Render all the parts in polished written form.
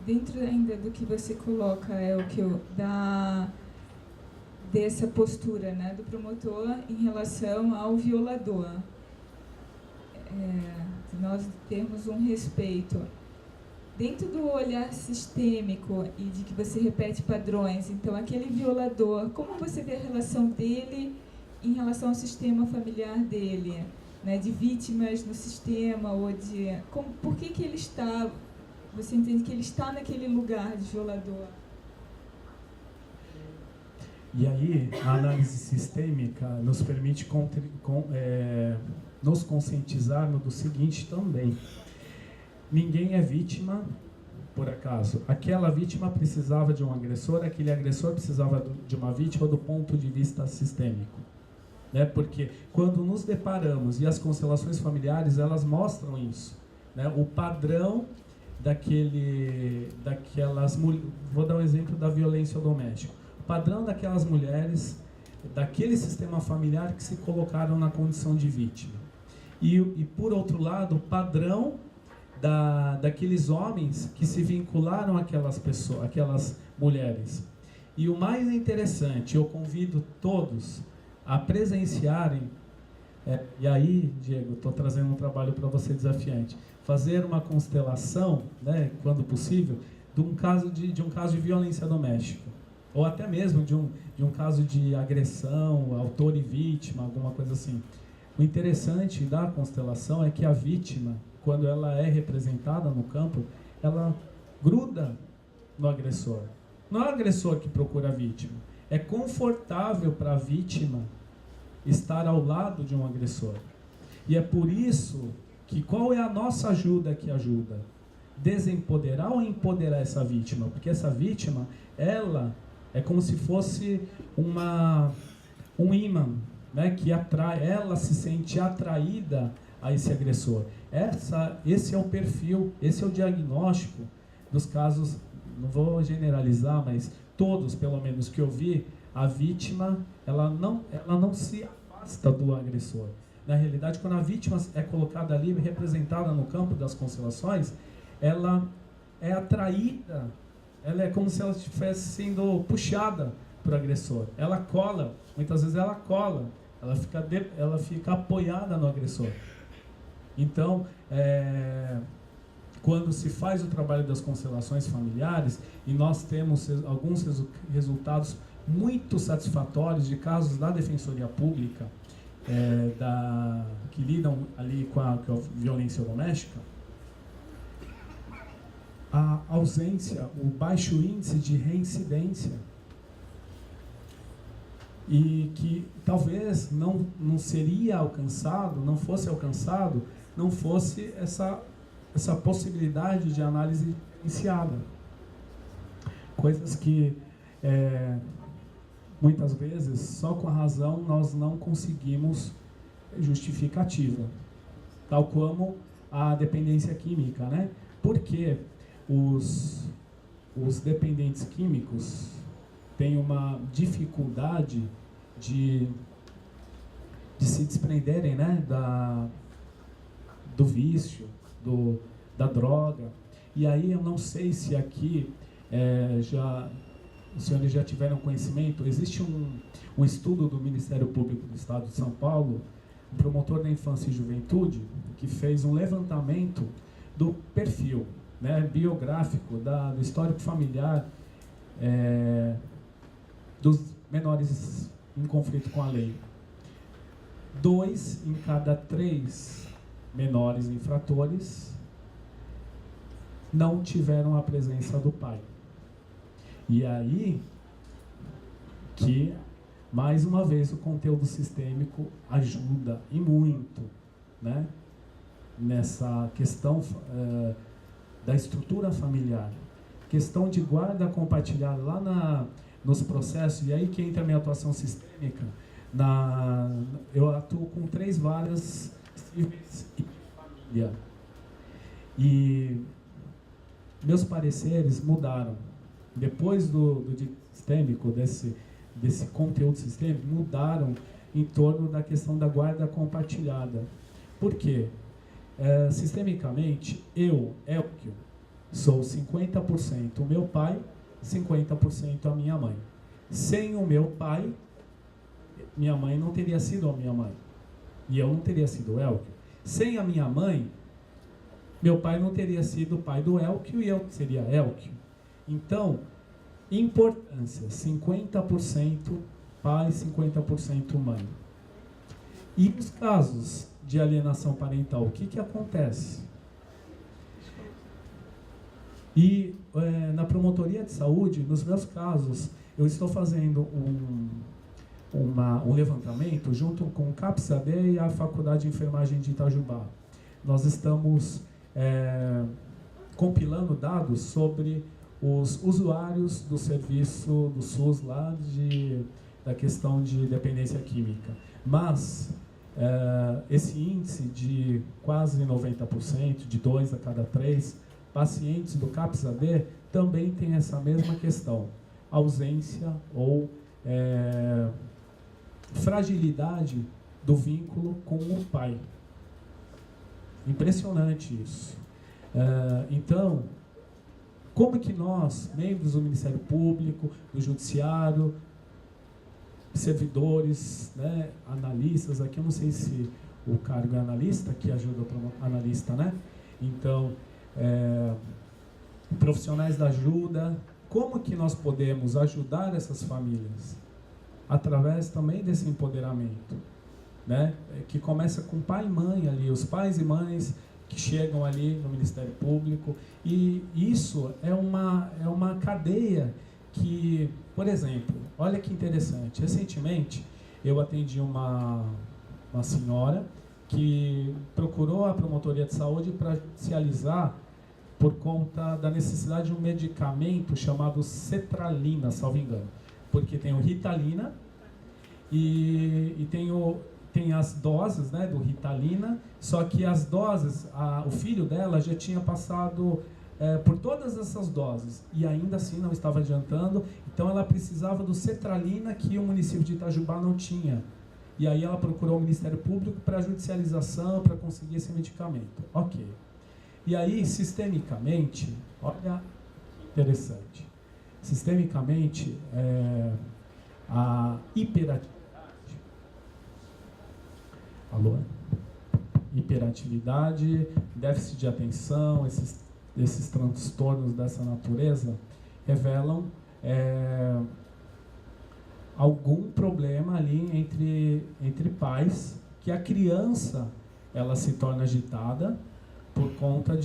dentro ainda do que você coloca, dessa postura, né, do promotor em relação ao violador. Nós temos um respeito. Dentro do olhar sistêmico e de que você repete padrões, então aquele violador, como você vê a relação dele em relação ao sistema familiar dele, né, de vítimas no sistema, ou por que ele está, você entende que ele está naquele lugar de violador? E aí, a análise sistêmica nos permite nos conscientizarmos do seguinte também: ninguém é vítima por acaso. Aquela vítima precisava de um agressor, aquele agressor precisava de uma vítima do ponto de vista sistêmico. Né? Porque quando nos deparamos, e as constelações familiares, elas mostram isso, né? O padrão daquelas mulheres. Vou dar um exemplo da violência doméstica. O padrão daquelas mulheres, daquele sistema familiar que se colocaram na condição de vítima. E por outro lado, o padrão daqueles homens que se vincularam àquelas pessoas, àquelas mulheres. E o mais interessante, eu convido todos a presenciarem, e aí, Diego, estou trazendo um trabalho para você desafiante, fazer uma constelação, né, quando possível, de um caso de violência doméstica, ou até mesmo de um caso de agressão, autor e vítima, alguma coisa assim. O interessante da constelação é que a vítima, quando ela é representada no campo, ela gruda no agressor. Não é o agressor que procura a vítima. É confortável para a vítima estar ao lado de um agressor. E é por isso que qual é a nossa ajuda que ajuda? Desempoderar ou empoderar essa vítima? Porque essa vítima, ela é como se fosse um imã, né, que atrai, ela se sente atraída a esse agressor. Esse é o perfil, esse é o diagnóstico dos casos, não vou generalizar, mas todos, pelo menos, que eu vi, a vítima, ela não se afasta do agressor. Na realidade, quando a vítima é colocada ali, representada no campo das constelações, ela é atraída, ela é como se ela estivesse sendo puxada para o agressor. Ela cola, muitas vezes ela cola, ela fica apoiada no agressor. Então, quando se faz o trabalho das constelações familiares, e nós temos alguns resultados muito satisfatórios de casos da Defensoria Pública, que lidam ali com a violência doméstica, a ausência, o baixo índice de reincidência, e que talvez não seria alcançado, não fosse alcançado, não fosse essa possibilidade de análise diferenciada. Coisas que muitas vezes só com a razão nós não conseguimos justificativa, tal como a dependência química, né? Porque os dependentes químicos têm uma dificuldade de se desprenderem, né, do vício, da droga. E aí eu não sei se aqui os senhores já tiveram conhecimento. Existe um estudo do Ministério Público do Estado de São Paulo, um promotor da infância e juventude, que fez um levantamento do perfil, né, biográfico, do histórico familiar dos menores em conflito com a lei. 2 em cada 3 menores infratores não tiveram a presença do pai. E aí que, mais uma vez, o conteúdo sistêmico ajuda, e muito, né, nessa questão da estrutura familiar. Questão de guarda compartilhada lá nos processos, e aí que entra a minha atuação sistêmica. Eu atuo com 3 varas civis e família. E meus pareceres mudaram. Depois do sistêmico, desse conteúdo sistêmico, mudaram em torno da questão da guarda compartilhada. Por quê? Sistemicamente, Elkio, sou 50% o meu pai, 50% a minha mãe. Sem o meu pai, minha mãe não teria sido a minha mãe. E eu não teria sido o Elkio. Sem a minha mãe, meu pai não teria sido o pai do Elkio e eu seria Elkio. Então, importância, 50% pai, 50% mãe. E os casos de alienação parental, o que acontece? E na promotoria de saúde, nos meus casos, eu estou fazendo um levantamento junto com o CAPS-AD e a Faculdade de Enfermagem de Itajubá. Nós estamos compilando dados sobre os usuários do serviço do SUS lá da questão de dependência química. Mas esse índice de quase 90%, de 2 a cada 3 pacientes do CAPS-AD, também tem essa mesma questão, ausência ou fragilidade do vínculo com o pai. Impressionante isso. Então, como que nós, membros do Ministério Público, do Judiciário, servidores, né, analistas, aqui eu não sei se o cargo é analista, que ajuda o analista, né? Então, profissionais da ajuda, como que nós podemos ajudar essas famílias? Através também desse empoderamento, né? Que começa com pai e mãe ali, os pais e mães que chegam ali no Ministério Público, e isso é uma cadeia que, por exemplo, olha que interessante, recentemente eu atendi uma senhora que procurou a promotoria de saúde para se alisar por conta da necessidade de um medicamento chamado cetralina, salvo engano, porque tem o Ritalina e tem as doses, né, do Ritalina, só que as doses, o filho dela já tinha passado por todas essas doses e ainda assim não estava adiantando, então ela precisava do cetralina que o município de Itajubá não tinha. E aí ela procurou o Ministério Público para judicialização, para conseguir esse medicamento. Ok. E aí, sistemicamente, olha que interessante, sistemicamente, a hiperatividade, hiperatividade, déficit de atenção, esses transtornos dessa natureza revelam algum problema ali entre pais, que a criança ela se torna agitada por conta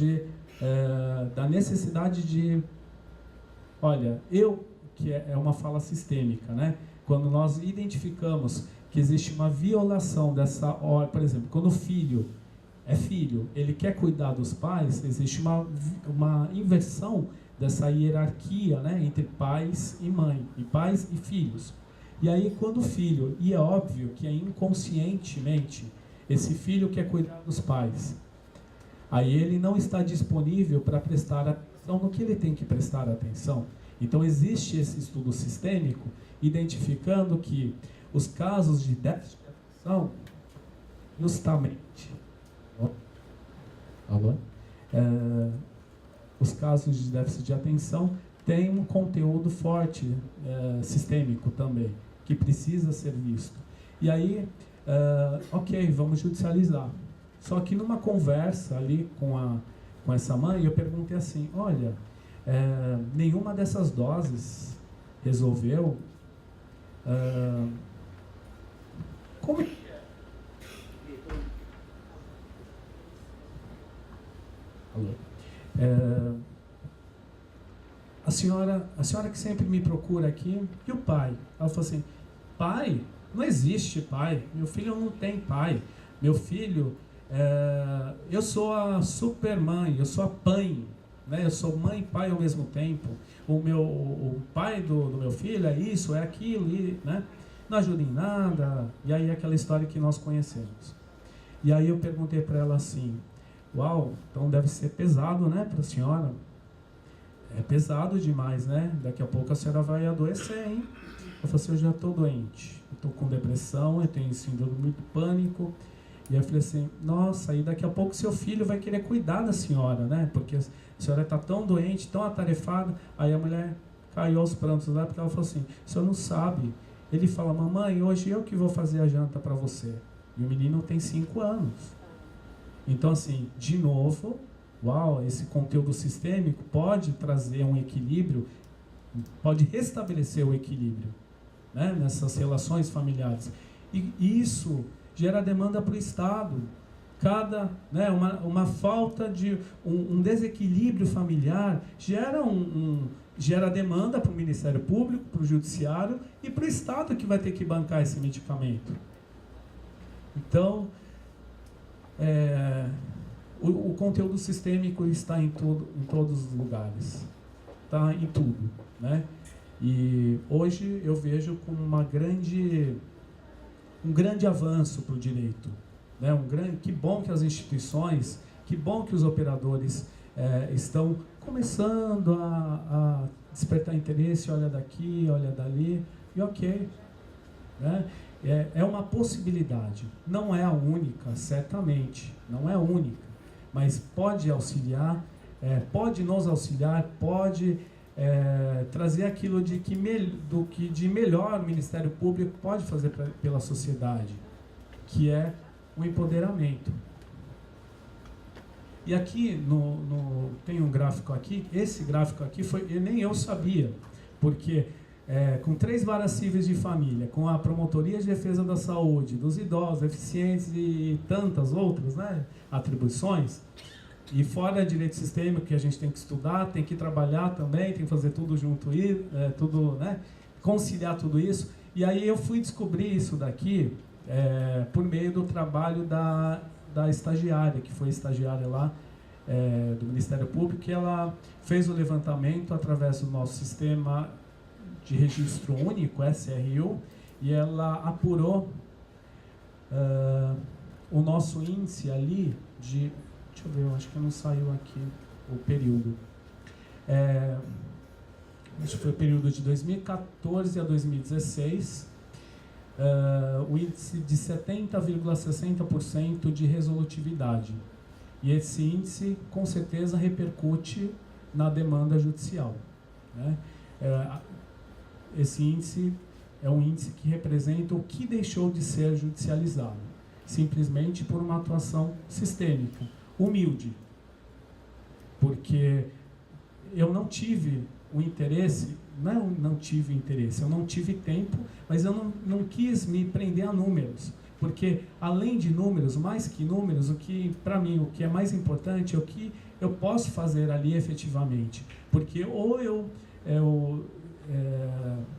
da necessidade de, olha, que é uma fala sistêmica, né? Quando nós identificamos que existe uma violação dessa ordem, por exemplo, quando o filho é filho, ele quer cuidar dos pais, existe uma inversão dessa hierarquia, né, entre pais e mãe, e pais e filhos. E aí quando o filho, e é óbvio que é inconscientemente, esse filho quer cuidar dos pais, aí ele não está disponível para prestar atenção no que ele tem que prestar atenção. Então existe esse estudo sistêmico identificando que os casos de déficit de atenção, justamente, os casos de déficit de atenção têm um conteúdo forte, sistêmico também, que precisa ser visto. E aí, ok, vamos judicializar. Só que numa conversa ali com essa mãe, eu perguntei assim, olha, nenhuma dessas doses resolveu, como que é? Alô? A senhora que sempre me procura aqui, e o pai? Ela falou assim, pai? Não existe pai, meu filho não tem pai, meu filho, eu sou a supermãe, eu sou a pai, né? Eu sou mãe e pai ao mesmo tempo, o pai do meu filho é isso, é aquilo, né? Não ajuda em nada, e aí aquela história que nós conhecemos. E aí eu perguntei para ela assim, uau, então deve ser pesado, né, para a senhora? É pesado demais, né? Daqui a pouco a senhora vai adoecer, hein? Eu falei assim, eu já estou doente, eu estou com depressão, eu tenho síndrome do pânico, E aí eu falei assim, nossa, e daqui a pouco seu filho vai querer cuidar da senhora, né? Porque a senhora está tão doente, tão atarefada. Aí a mulher caiu aos prantos lá, porque ela falou assim, o senhor não sabe. Ele fala, mamãe, hoje eu que vou fazer a janta para você. E o menino tem 5 anos. Então, assim, de novo, uau, esse conteúdo sistêmico pode trazer um equilíbrio, pode restabelecer o equilíbrio, né, nessas relações familiares. E isso gera demanda para o Estado. Uma falta de um desequilíbrio familiar gera demanda para o Ministério Público, para o Judiciário e para o Estado, que vai ter que bancar esse medicamento. Então, o conteúdo sistêmico está em todos os lugares, está em tudo, né? E hoje eu vejo como um grande avanço para o direito, né? Que bom que as instituições, que bom que os operadores estão começando a despertar interesse, olha daqui, olha dali, e ok, né? É uma possibilidade, não é a única, certamente, não é a única, mas pode auxiliar, pode nos auxiliar, pode trazer aquilo do que de melhor o Ministério Público pode fazer pela sociedade, que é o empoderamento. E aqui tem um gráfico aqui, esse gráfico aqui nem eu sabia, porque com 3 varas cíveis de família, com a Promotoria de Defesa da Saúde, dos idosos, deficientes e tantas outras, né, atribuições, e fora direito sistêmico que a gente tem que estudar, tem que trabalhar também, tem que fazer tudo junto, tudo, né, conciliar tudo isso. E aí eu fui descobrir isso daqui por meio do trabalho da estagiária, que foi estagiária lá do Ministério Público, que ela fez o levantamento através do nosso sistema de registro único, SRU, e ela apurou o nosso índice ali de... Deixa eu ver, eu acho que não saiu aqui o período. Acho que foi o período de 2014 a 2016, o índice de 70,60% de resolutividade. E esse índice, com certeza, repercute na demanda judicial, né? Esse índice é um índice que representa o que deixou de ser judicializado, simplesmente por uma atuação sistêmica, humilde, porque eu não tive o interesse, não tive interesse, eu não tive tempo, mas eu não quis me prender a números, porque além de números, mais que números, para mim, o que é mais importante é o que eu posso fazer ali efetivamente, porque ou eu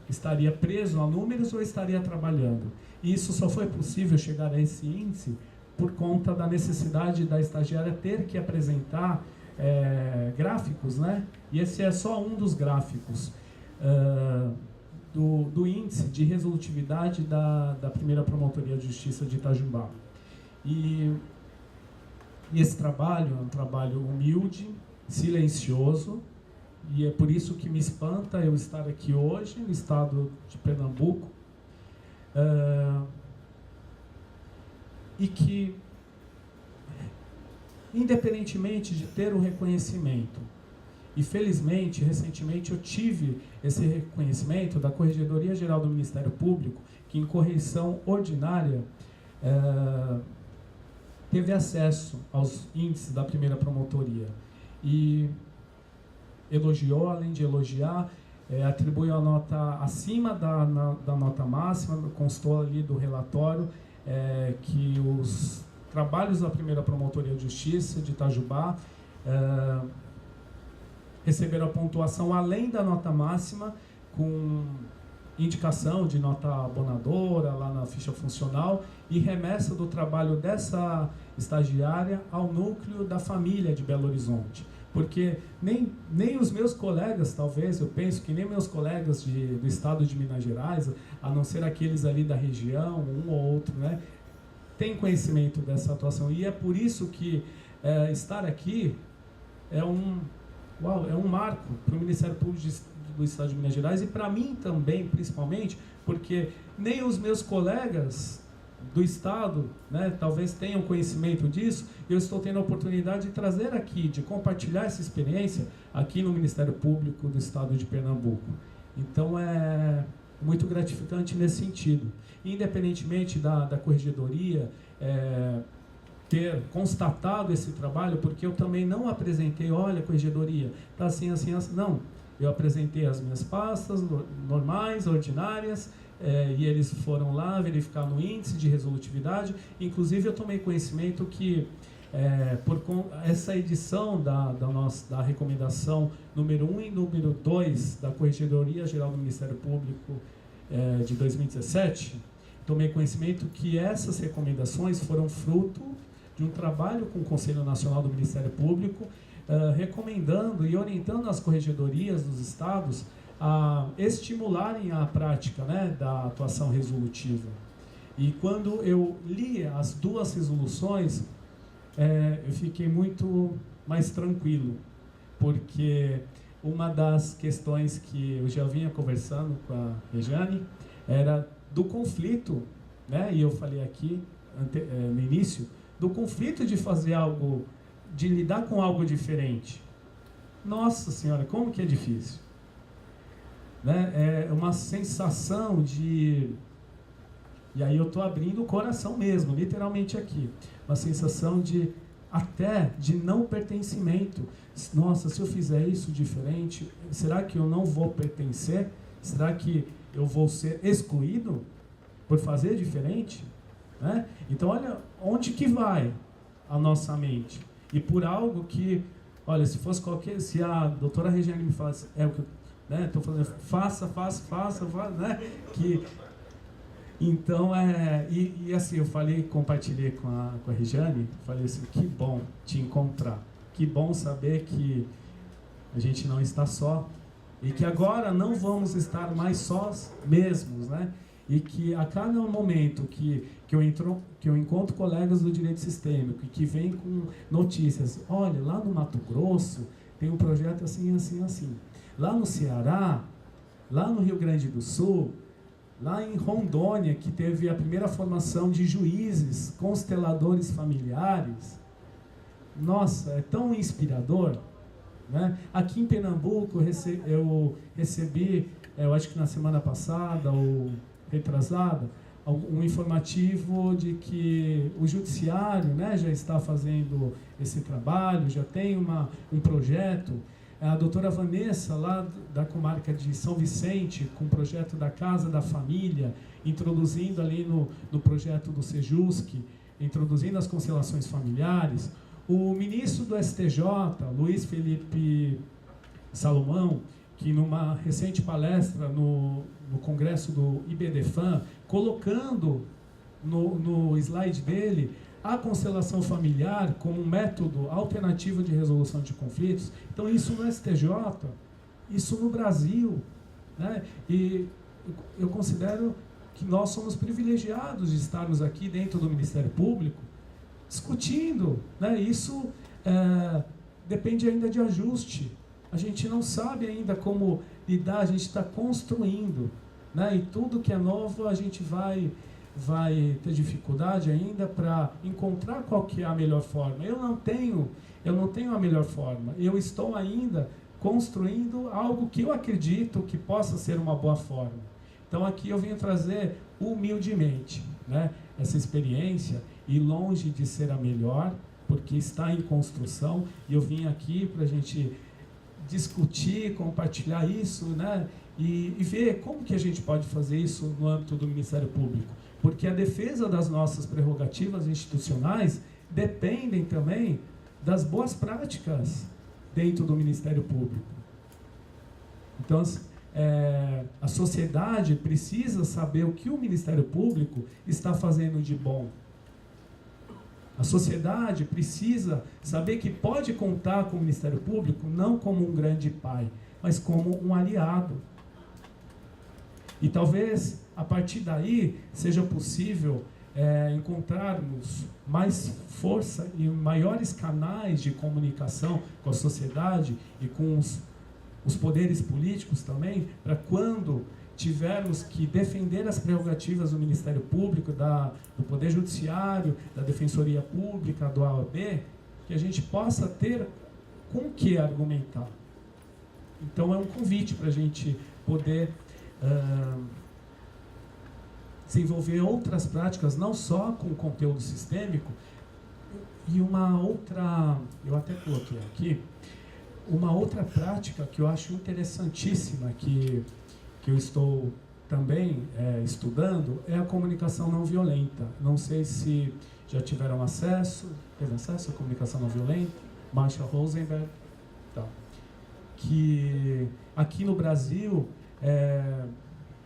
estaria preso a números ou estaria trabalhando. E isso só foi possível chegar a esse índice por conta da necessidade da estagiária ter que apresentar gráficos, né? E esse é só um dos gráficos do índice de resolutividade da primeira Promotoria de Justiça de Itajubá. E esse trabalho é um trabalho humilde, silencioso, e é por isso que me espanta eu estar aqui hoje, no estado de Pernambuco, e que, independentemente de ter o reconhecimento, e felizmente, recentemente eu tive esse reconhecimento da Corregedoria Geral do Ministério Público, que em correição ordinária teve acesso aos índices da primeira promotoria, e elogiou, além de elogiar, atribuiu a nota acima da nota máxima, constou ali do relatório que os trabalhos da primeira Promotoria de Justiça de Itajubá receberam a pontuação além da nota máxima, com indicação de nota abonadora lá na ficha funcional e remessa do trabalho dessa estagiária ao núcleo da família de Belo Horizonte. Porque nem os meus colegas, talvez, eu penso que nem meus colegas do estado de Minas Gerais, a não ser aqueles ali da região, um ou outro, né, tem conhecimento dessa atuação. E é por isso que estar aqui é um marco para o Ministério Público do Estado de Minas Gerais e para mim também, principalmente, porque nem os meus colegas do Estado, né, talvez tenham conhecimento disso, eu estou tendo a oportunidade de trazer aqui, de compartilhar essa experiência aqui no Ministério Público do Estado de Pernambuco. Então é muito gratificante nesse sentido. Independentemente da corregedoria ter constatado esse trabalho, porque eu também não apresentei, olha, corregedoria, está assim, assim, assim, não. Eu apresentei as minhas pastas normais, ordinárias, e eles foram lá verificar no índice de resolutividade. Inclusive, eu tomei conhecimento que, essa edição da recomendação número 1 e número 2 da Corregedoria Geral do Ministério Público de 2017, tomei conhecimento que essas recomendações foram fruto de um trabalho com o Conselho Nacional do Ministério Público, recomendando e orientando as corregedorias dos estados a estimularem a prática, né, da atuação resolutiva. E quando eu li as duas resoluções, eu fiquei muito mais tranquilo, porque uma das questões que eu já vinha conversando com a Rejane era do conflito, né, e eu falei aqui no início, do conflito de fazer algo, de lidar com algo diferente. Nossa Senhora, como que é difícil. Né? É uma sensação de... E aí eu estou abrindo o coração mesmo, literalmente aqui. Uma sensação até de não pertencimento. Nossa, se eu fizer isso diferente, será que eu não vou pertencer? Será que eu vou ser excluído por fazer diferente? Né? Então, olha onde que vai a nossa mente. E por algo que, olha, se a doutora Regiane me falasse, o que eu estou fazendo, faça, né? Então, e assim, eu compartilhei com a Regiane, falei assim, que bom te encontrar, que bom saber que a gente não está só, e que agora não vamos estar mais sós mesmos, né? E que a cada momento que eu encontro colegas do direito sistêmico e que vêm com notícias, olha, lá no Mato Grosso tem um projeto assim, assim, assim. Lá no Ceará, lá no Rio Grande do Sul, lá em Rondônia, que teve a primeira formação de juízes, consteladores familiares. Nossa, é tão inspirador. Né? Aqui em Pernambuco, eu recebi, eu acho que na semana passada, ou retrasada, um informativo de que o judiciário, né, já está fazendo esse trabalho, já tem um projeto. A doutora Vanessa, lá da comarca de São Vicente, com o projeto da Casa da Família, introduzindo ali no projeto do Sejusc, introduzindo as constelações familiares. O ministro do STJ, Luiz Felipe Salomão, que numa recente palestra no congresso do IBDFAN, colocando no slide dele a constelação familiar como um método alternativo de resolução de conflitos. Então, isso no STJ, isso no Brasil. Né? E eu considero que nós somos privilegiados de estarmos aqui dentro do Ministério Público discutindo. Né? Isso depende ainda de ajuste. A gente não sabe ainda como lidar, a gente está construindo. Né? E tudo que é novo a gente vai ter dificuldade ainda para encontrar qual que é a melhor forma. Eu não tenho a melhor forma. Eu estou ainda construindo algo que eu acredito que possa ser uma boa forma. Então aqui eu venho trazer humildemente, né, essa experiência, e longe de ser a melhor, porque está em construção, e eu vim aqui para a gente discutir, compartilhar isso, né, e ver como que a gente pode fazer isso no âmbito do Ministério Público. Porque a defesa das nossas prerrogativas institucionais dependem também das boas práticas dentro do Ministério Público. Então, a sociedade precisa saber o que o Ministério Público está fazendo de bom. A sociedade precisa saber que pode contar com o Ministério Público não como um grande pai, mas como um aliado. E talvez, a partir daí, seja possível encontrarmos mais força e maiores canais de comunicação com a sociedade e com os poderes políticos também, para quando tivermos que defender as prerrogativas do Ministério Público, do Poder Judiciário, da Defensoria Pública, do OAB, que a gente possa ter com o que argumentar. Então é um convite para a gente poder desenvolver outras práticas, não só com conteúdo sistêmico. E uma outra, eu até coloquei aqui, uma outra prática que eu acho interessantíssima, que eu estou também estudando, é a comunicação não violenta. Não sei se já tiveram acesso, teve acesso à comunicação não violenta, Marshall Rosenberg, tá. Que aqui no Brasil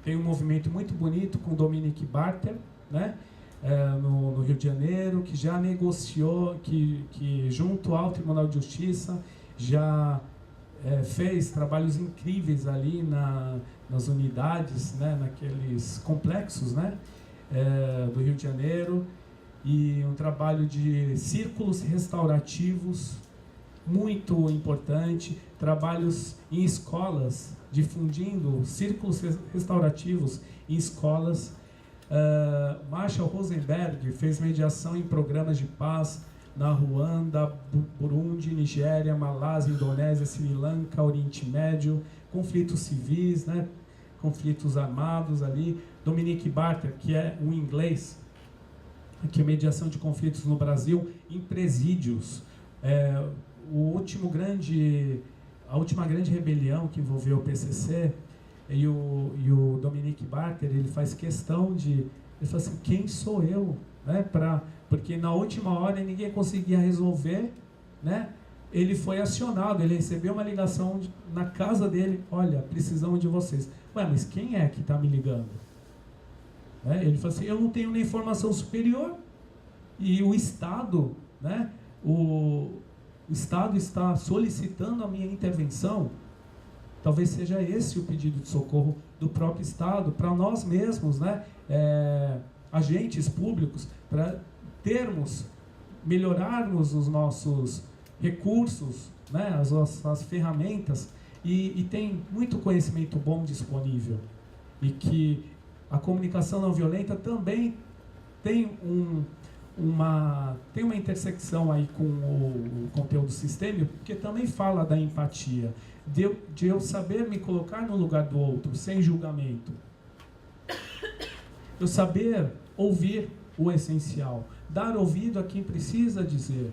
tem um movimento muito bonito com Dominique Barter, né? No Rio de Janeiro, que já negociou, que junto ao Tribunal de Justiça já fez trabalhos incríveis ali nas unidades, né, naqueles complexos, né, do Rio de Janeiro, e um trabalho de círculos restaurativos muito importante, trabalhos em escolas, difundindo círculos restaurativos em escolas. Marshall Rosenberg fez mediação em programas de paz na Ruanda, Burundi, Nigéria, Malásia, Indonésia, Sri Lanka, Oriente Médio, conflitos civis, né, conflitos armados ali. Dominique Barter, que é um inglês, que é mediação de conflitos no Brasil em presídios. A última grande rebelião que envolveu o PCC, e o Dominique Barter, ele faz questão ele fala assim, quem sou eu, né, porque na última hora ninguém conseguia resolver, né? Ele foi acionado, ele recebeu uma ligação na casa dele, olha, precisamos de vocês. Ué, mas quem é que está me ligando? Ele falou assim, eu não tenho nem informação superior, e o Estado, né, o Estado está solicitando a minha intervenção. Talvez seja esse o pedido de socorro do próprio Estado, para nós mesmos, né, agentes públicos, para melhorarmos os nossos recursos, né, as nossas ferramentas, e tem muito conhecimento bom disponível. E que a comunicação não violenta também tem uma intersecção aí com o conteúdo sistêmico, porque também fala da empatia, de eu saber me colocar no lugar do outro, sem julgamento. Eu saber ouvir o essencial, dar ouvido a quem precisa dizer.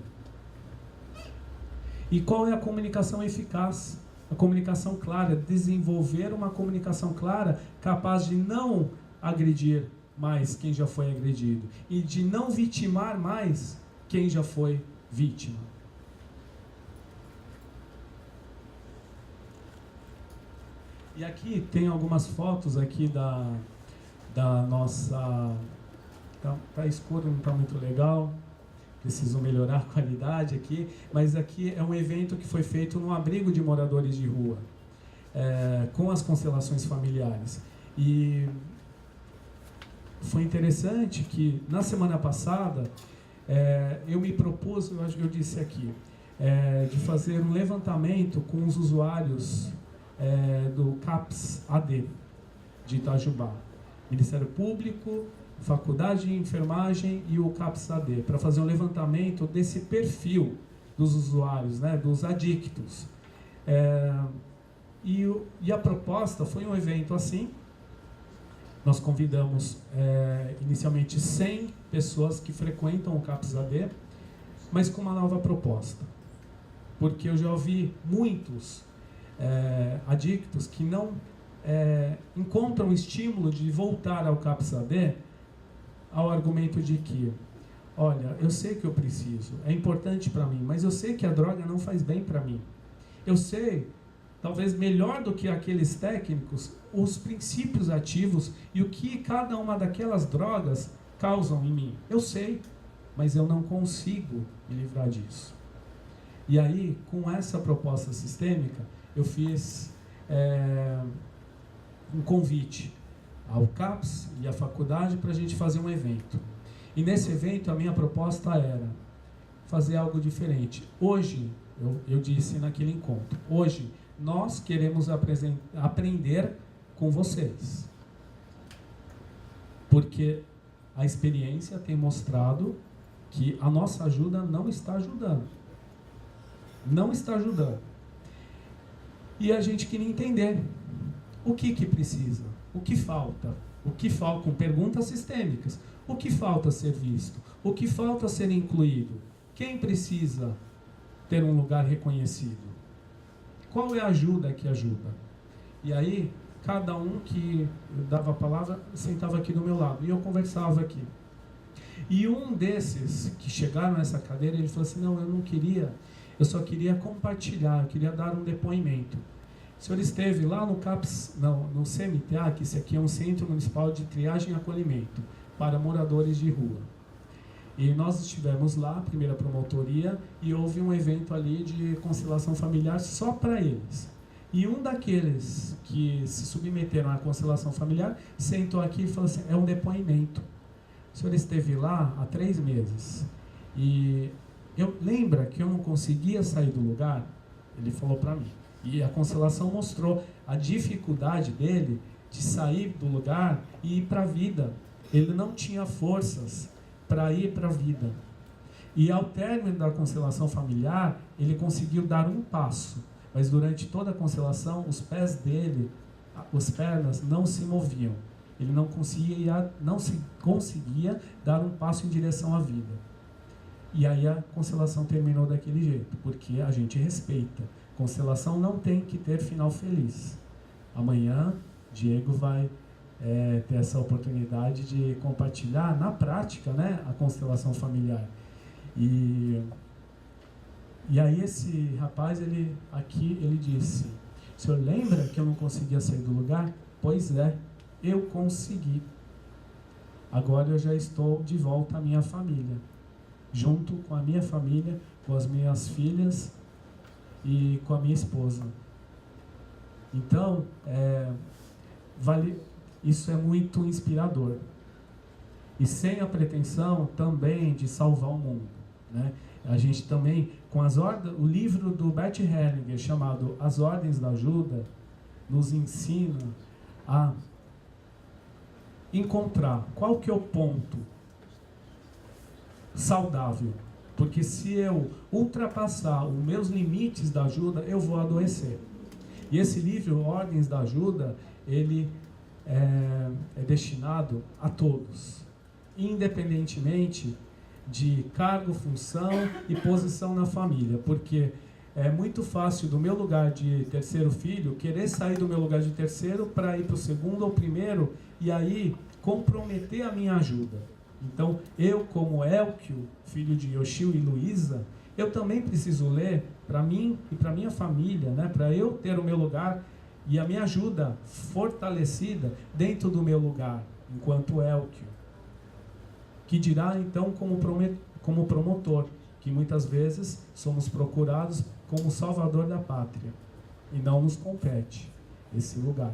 E qual é a comunicação eficaz? A comunicação clara, desenvolver uma comunicação clara, capaz de não agredir mais quem já foi agredido e de não vitimar mais quem já foi vítima. E aqui tem algumas fotos aqui da nossa... Tá escuro, não está muito legal, preciso melhorar a qualidade aqui, mas aqui é um evento que foi feito num abrigo de moradores de rua, com as constelações familiares. E foi interessante que na semana passada eu me propus, eu disse aqui, de fazer um levantamento com os usuários do CAPS AD de Itajubá, Ministério Público, Faculdade de Enfermagem e o CAPS AD, para fazer um levantamento desse perfil dos usuários, né, dos adictos. E a proposta foi um evento assim. Nós convidamos inicialmente 100 pessoas que frequentam o CAPS AD, mas com uma nova proposta. Porque eu já ouvi muitos adictos que não encontram estímulo de voltar ao CAPS AD ao argumento de que, olha, eu sei que eu preciso, é importante para mim, mas eu sei que a droga não faz bem para mim. Eu sei, talvez melhor do que aqueles técnicos, os princípios ativos e o que cada uma daquelas drogas causam em mim. Eu sei, mas eu não consigo me livrar disso. E aí, com essa proposta sistêmica, eu fiz um convite ao CAPS e à faculdade para a gente fazer um evento. E nesse evento a minha proposta era fazer algo diferente. Hoje, eu disse naquele encontro, hoje nós queremos aprender com vocês. Porque a experiência tem mostrado que a nossa ajuda não está ajudando. Não está ajudando. E a gente queria entender o que precisa, o que falta, com perguntas sistêmicas. O que falta ser visto? O que falta ser incluído? Quem precisa ter um lugar reconhecido? Qual é a ajuda que ajuda? E aí, cada um que dava a palavra sentava aqui do meu lado e eu conversava aqui. E um desses que chegaram nessa cadeira, ele falou assim: não, eu não queria, eu só queria compartilhar, eu queria dar um depoimento. O senhor esteve lá no CAPS, não, no CMTA, que esse aqui é um Centro Municipal de Triagem e Acolhimento para moradores de rua. E nós estivemos lá, primeira promotoria, e houve um evento ali de constelação familiar só para eles. E um daqueles que se submeteram à constelação familiar sentou aqui e falou assim: é um depoimento. O senhor esteve lá há 3 meses. E lembra que eu não conseguia sair do lugar? Ele falou para mim. E a constelação mostrou a dificuldade dele de sair do lugar e ir para a vida. Ele não tinha forças para ir para a vida. E ao término da constelação familiar, ele conseguiu dar um passo. Mas durante toda a constelação, os pés dele, as pernas, não se moviam. Ele não conseguia dar um passo em direção à vida. E aí a constelação terminou daquele jeito, porque a gente respeita. Constelação não tem que ter final feliz. Amanhã, Diego vai ter essa oportunidade de compartilhar na prática, né, a constelação familiar. E aí esse rapaz, ele disse: o senhor lembra que eu não conseguia sair do lugar? Pois é, eu consegui. Agora eu já estou de volta à minha família. Junto com a minha família, com as minhas filhas e com a minha esposa. Então, isso é muito inspirador. E sem a pretensão também de salvar o mundo, né? A gente também, com o livro do Bert Hellinger, chamado As Ordens da Ajuda, nos ensina a encontrar qual que é o ponto saudável. Porque se eu ultrapassar os meus limites da ajuda, eu vou adoecer. E esse livro, Ordens da Ajuda, ele é destinado a todos, independentemente de cargo, função e posição na família. Porque é muito fácil, do meu lugar de terceiro filho, querer sair do meu lugar de terceiro para ir para o segundo ou primeiro, e aí comprometer a minha ajuda. Então, eu, como Elkio, filho de Yoshio e Luísa, eu também preciso ler para mim e para minha família, né, para eu ter o meu lugar e a minha ajuda fortalecida dentro do meu lugar, enquanto Elkio. Que dirá, então, como promotor, que muitas vezes somos procurados como salvador da pátria, e não nos compete esse lugar.